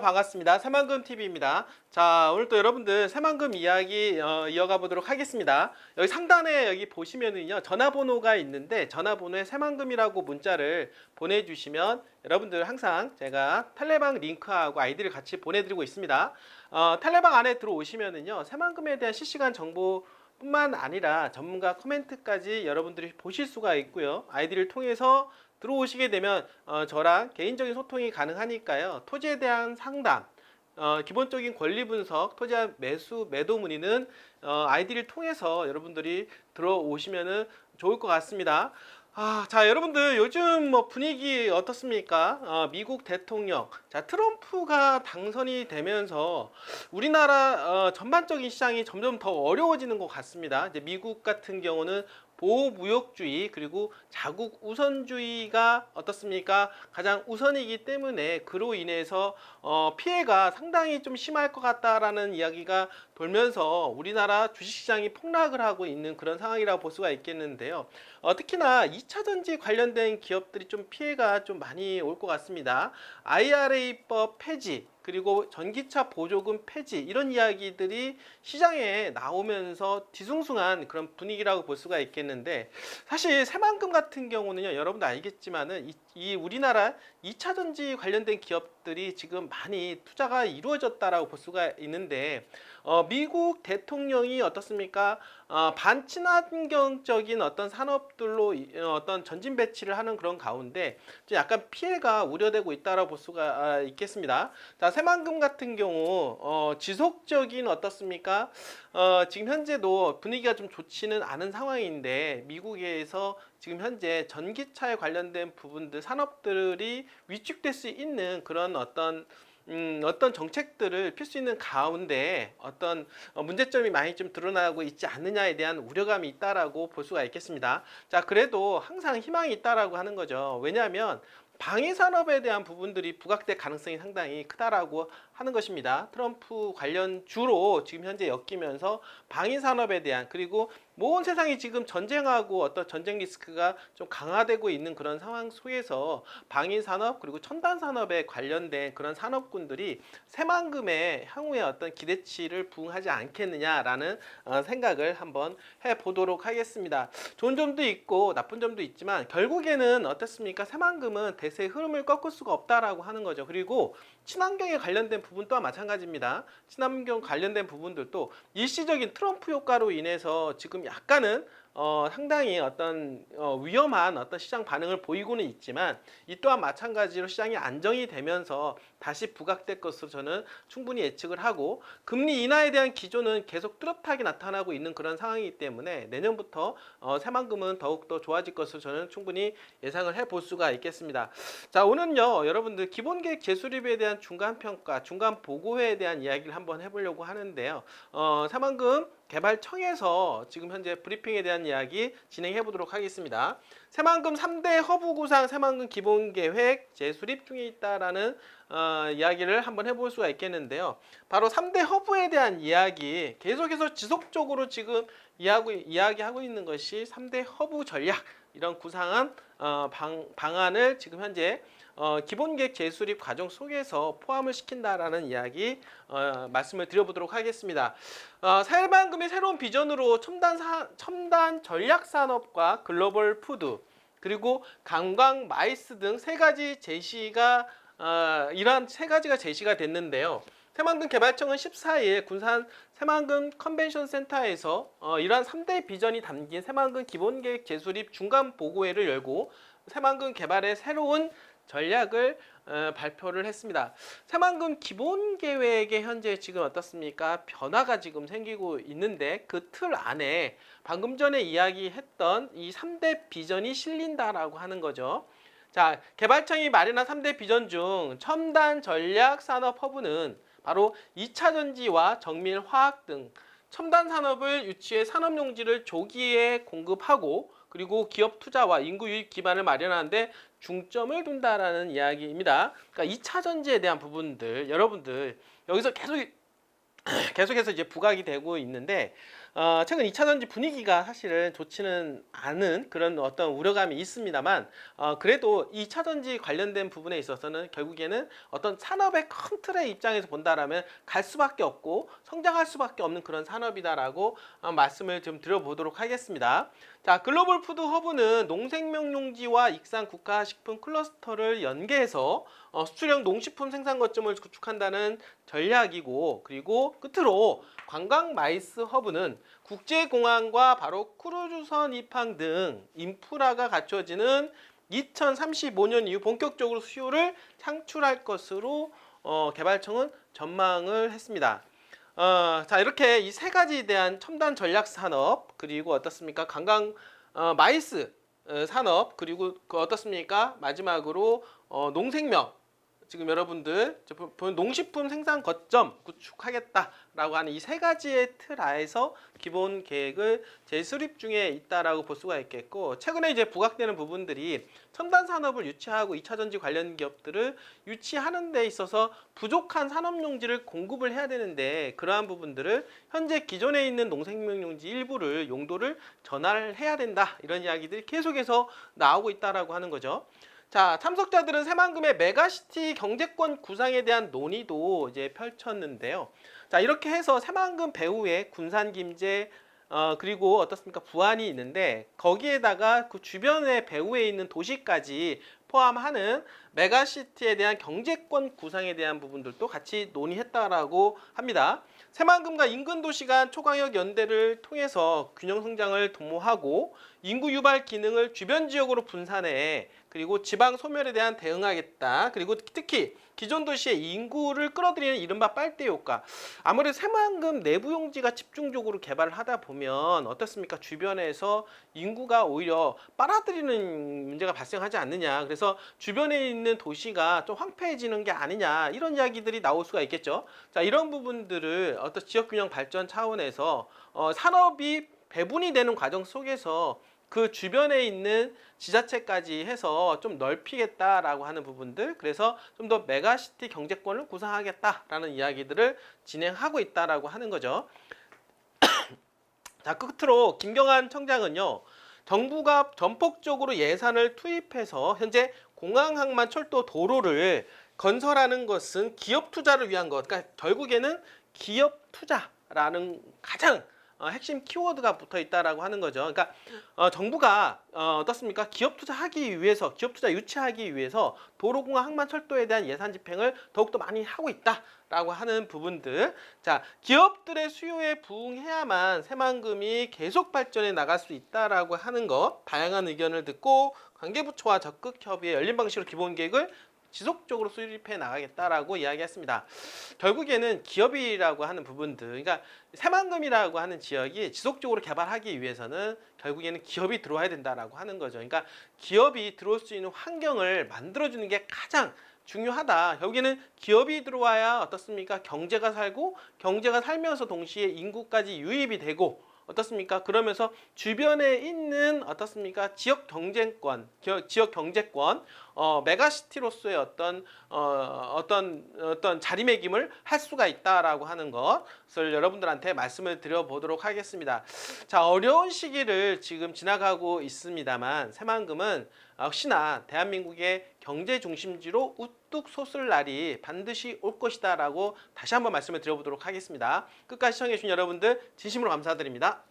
반갑습니다. 새만금TV입니다. 자, 오늘 또 여러분들 새만금 이야기 이어가 보도록 하겠습니다. 여기 상단에 여기 보시면은요, 전화번호가 있는데 전화번호에 새만금이라고 문자를 보내주시면 여러분들 항상 제가 텔레방 링크하고 아이디를 같이 보내드리고 있습니다. 텔레방 안에 들어오시면은요, 새만금에 대한 실시간 정보 뿐만 아니라 전문가 코멘트까지 여러분들이 보실 수가 있고요. 아이디를 통해서 들어오시게 되면 저랑 개인적인 소통이 가능하니까요. 토지에 대한 상담, 기본적인 권리 분석, 토지 매수, 매도 문의는 아이디를 통해서 여러분들이 들어오시면 좋을 것 같습니다. 자, 여러분들 요즘 뭐 분위기 어떻습니까? 미국 대통령, 자, 트럼프가 당선이 되면서 우리나라 전반적인 시장이 점점 더 어려워지는 것 같습니다. 이제 미국 같은 경우는 보호무역주의 그리고 자국 우선주의가 어떻습니까? 가장 우선이기 때문에 그로 인해서 피해가 상당히 좀 심할 것 같다라는 이야기가 돌면서 우리나라 주식시장이 폭락을 하고 있는 그런 상황이라고 볼 수가 있겠는데요. 특히나 2차전지 관련된 기업들이 좀 피해가 좀 많이 올 것 같습니다. IRA법 폐지 그리고 전기차 보조금 폐지 이런 이야기들이 시장에 나오면서 뒤숭숭한 그런 분위기라고 볼 수가 있겠는데, 사실 새만금 같은 경우는요, 여러분도 알겠지만은 이 우리나라 2차전지 관련된 기업들이 지금 많이 투자가 이루어졌다라고 볼 수가 있는데, 미국 대통령이 어떻습니까? 반친환경적인 어떤 산업들로 어떤 전진 배치를 하는 그런 가운데 약간 피해가 우려되고 있다라고 볼 수가 있겠습니다. 자, 새만금 같은 경우 지속적인 어떻습니까? 지금 현재도 분위기가 좀 좋지는 않은 상황인데, 미국에서 지금 현재 전기차에 관련된 부분들 산업들이 위축될 수 있는 그런 어떤 정책들을 필 수 있는 가운데 어떤 문제점이 많이 좀 드러나고 있지 않느냐에 대한 우려감이 있다라고 볼 수가 있겠습니다. 자, 그래도 항상 희망이 있다라고 하는 거죠. 왜냐하면 방위 산업에 대한 부분들이 부각될 가능성이 상당히 크다라고 하는 것입니다. 트럼프 관련 주로 지금 현재 엮이면서 방위 산업에 대한, 그리고 온 세상이 지금 전쟁하고 어떤 전쟁 리스크가 좀 강화되고 있는 그런 상황 속에서 방위 산업 그리고 첨단 산업에 관련된 그런 산업군들이 새만금의 향후에 어떤 기대치를 부응하지 않겠느냐라는 생각을 한번 해보도록 하겠습니다. 좋은 점도 있고 나쁜 점도 있지만 결국에는 어떻습니까? 새만금은 대세의 흐름을 꺾을 수가 없다라고 하는 거죠. 그리고 친환경에 관련된 부분 또한 마찬가지입니다. 친환경 관련된 부분들도 일시적인 트럼프 효과로 인해서 지금 약간은 상당히 어떤 위험한 어떤 시장 반응을 보이고는 있지만, 이 또한 마찬가지로 시장이 안정이 되면서 다시 부각될 것으로 저는 충분히 예측을 하고, 금리 인하에 대한 기조는 계속 뚜렷하게 나타나고 있는 그런 상황이기 때문에 내년부터 새만금은 더욱더 좋아질 것으로 저는 충분히 예상을 해볼 수가 있겠습니다. 자, 오늘은요, 여러분들 기본계획 재수립에 대한 중간평가, 중간보고회에 대한 이야기를 한번 해보려고 하는데요. 새만금 개발청에서 지금 현재 브리핑에 대한 이야기 진행해 보도록 하겠습니다. 새만금 3대 허브 구상 새만금 기본계획 재수립 중에 있다라는 이야기를 한번 해볼 수가 있겠는데요. 바로 3대 허브에 대한 이야기, 계속해서 지속적으로 지금 이야기하고 있는 것이 3대 허브 전략, 이런 구상한 방안을 지금 현재 기본계획 재수립 과정 속에서 포함을 시킨다라는 이야기 말씀을 드려보도록 하겠습니다. 새만금의 새로운 비전으로 첨단 전략 산업과 글로벌 푸드 그리고 관광 마이스 등 세 가지 제시가 이러한 세 가지가 제시가 됐는데요. 새만금 개발청은 14일 군산 새만금 컨벤션 센터에서 이러한 3대 비전이 담긴 새만금 기본계획 재수립 중간 보고회를 열고 새만금 개발의 새로운 전략을 발표를 했습니다. 새만금 기본계획에 현재 지금 어떻습니까? 변화가 지금 생기고 있는데 그 틀 안에 방금 전에 이야기했던 이 3대 비전이 실린다라고 하는 거죠. 자, 개발청이 마련한 3대 비전 중 첨단 전략 산업 허브는 바로 2차전지와 정밀 화학 등 첨단 산업을 유치해 산업용지를 조기에 공급하고, 그리고 기업 투자와 인구 유입 기반을 마련하는데 중점을 둔다라는 이야기입니다. 그러니까 2차 전지에 대한 부분들 여러분들 여기서 계속해서 이제 부각이 되고 있는데, 최근 2차 전지 분위기가 사실은 좋지는 않은 그런 어떤 우려감이 있습니다만, 그래도 2차 전지 관련된 부분에 있어서는 결국에는 어떤 산업의 큰 틀의 입장에서 본다라면 갈 수밖에 없고 성장할 수밖에 없는 그런 산업이다라고 말씀을 좀 드려보도록 하겠습니다. 자, 글로벌 푸드 허브는 농생명용지와 익산 국가식품 클러스터를 연계해서 수출형 농식품 생산 거점을 구축한다는 전략이고, 그리고 끝으로 관광 마이스 허브는 국제공항과 바로 크루즈선 입항 등 인프라가 갖춰지는 2035년 이후 본격적으로 수요를 창출할 것으로 개발청은 전망을 했습니다. 자, 이렇게 이 세 가지에 대한 첨단 전략 산업, 그리고 어떻습니까? 관광 마이스 산업, 그리고 어떻습니까? 마지막으로 농생명, 지금 여러분들 농식품 생산 거점 구축하겠다라고 하는 이 세 가지의 틀 하에서 기본 계획을 재수립 중에 있다라고 볼 수가 있겠고, 최근에 이제 부각되는 부분들이 첨단 산업을 유치하고 2차 전지 관련 기업들을 유치하는 데 있어서 부족한 산업용지를 공급을 해야 되는데, 그러한 부분들을 현재 기존에 있는 농생명용지 일부를 용도를 전환을 해야 된다, 이런 이야기들이 계속해서 나오고 있다라고 하는 거죠. 자, 참석자들은 새만금의 메가시티 경제권 구상에 대한 논의도 이제 펼쳤는데요. 자, 이렇게 해서 새만금 배후에 군산 김제 그리고 어떻습니까? 부안이 있는데, 거기에다가 그 주변에 배후에 있는 도시까지 포함하는 메가시티에 대한 경제권 구상에 대한 부분들도 같이 논의했다라고 합니다. 새만금과 인근 도시 간 초광역 연대를 통해서 균형 성장을 도모하고 인구 유발 기능을 주변 지역으로 분산해, 그리고 지방 소멸에 대한 대응하겠다. 그리고 특히 기존 도시의 인구를 끌어들이는 이른바 빨대 효과. 아무래도 새만금 내부 용지가 집중적으로 개발을 하다 보면 어떻습니까? 주변에서 인구가 오히려 빨아들이는 문제가 발생하지 않느냐. 그래서 주변에 있는 도시가 좀 황폐해지는 게 아니냐, 이런 이야기들이 나올 수가 있겠죠. 자, 이런 부분들을 어떤 지역균형 발전 차원에서 산업이 배분이 되는 과정 속에서 그 주변에 있는 지자체까지 해서 좀 넓히겠다라고 하는 부분들, 그래서 좀 더 메가시티 경제권을 구상하겠다라는 이야기들을 진행하고 있다라고 하는 거죠. 자, 끝으로 김경환 청장은요, 정부가 전폭적으로 예산을 투입해서 현재 공항, 항만, 철도, 도로를 건설하는 것은 기업 투자를 위한 것, 그러니까 결국에는 기업 투자라는 가장 핵심 키워드가 붙어 있다라고 하는 거죠. 그러니까 정부가 어떻습니까? 기업 투자하기 위해서, 기업 투자 유치하기 위해서 도로공항, 항만, 철도에 대한 예산 집행을 더욱더 많이 하고 있다라고 하는 부분들. 자, 기업들의 수요에 부응해야만 새만금이 계속 발전해 나갈 수 있다라고 하는 것. 다양한 의견을 듣고 관계부처와 적극 협의해 열린 방식으로 기본 계획을 지속적으로 수립해 나가겠다라고 이야기했습니다. 결국에는 기업이라고 하는 부분들, 그러니까 새만금이라고 하는 지역이 지속적으로 개발하기 위해서는 결국에는 기업이 들어와야 된다라고 하는 거죠. 그러니까 기업이 들어올 수 있는 환경을 만들어주는 게 가장 중요하다. 결국에는 기업이 들어와야 어떻습니까? 경제가 살고, 경제가 살면서 동시에 인구까지 유입이 되고, 어떻습니까? 그러면서 주변에 있는 어떻습니까? 지역 경제권, 메가시티로서의 어떤 자리매김을 할 수가 있다라고 하는 것을 여러분들한테 말씀을 드려보도록 하겠습니다. 자, 어려운 시기를 지금 지나가고 있습니다만 새만금은 역시나 대한민국의 경제 중심지로 우뚝 솟을 날이 반드시 올 것이다라고 다시 한번 말씀을 드려보도록 하겠습니다. 끝까지 시청해주신 여러분들 진심으로 감사드립니다.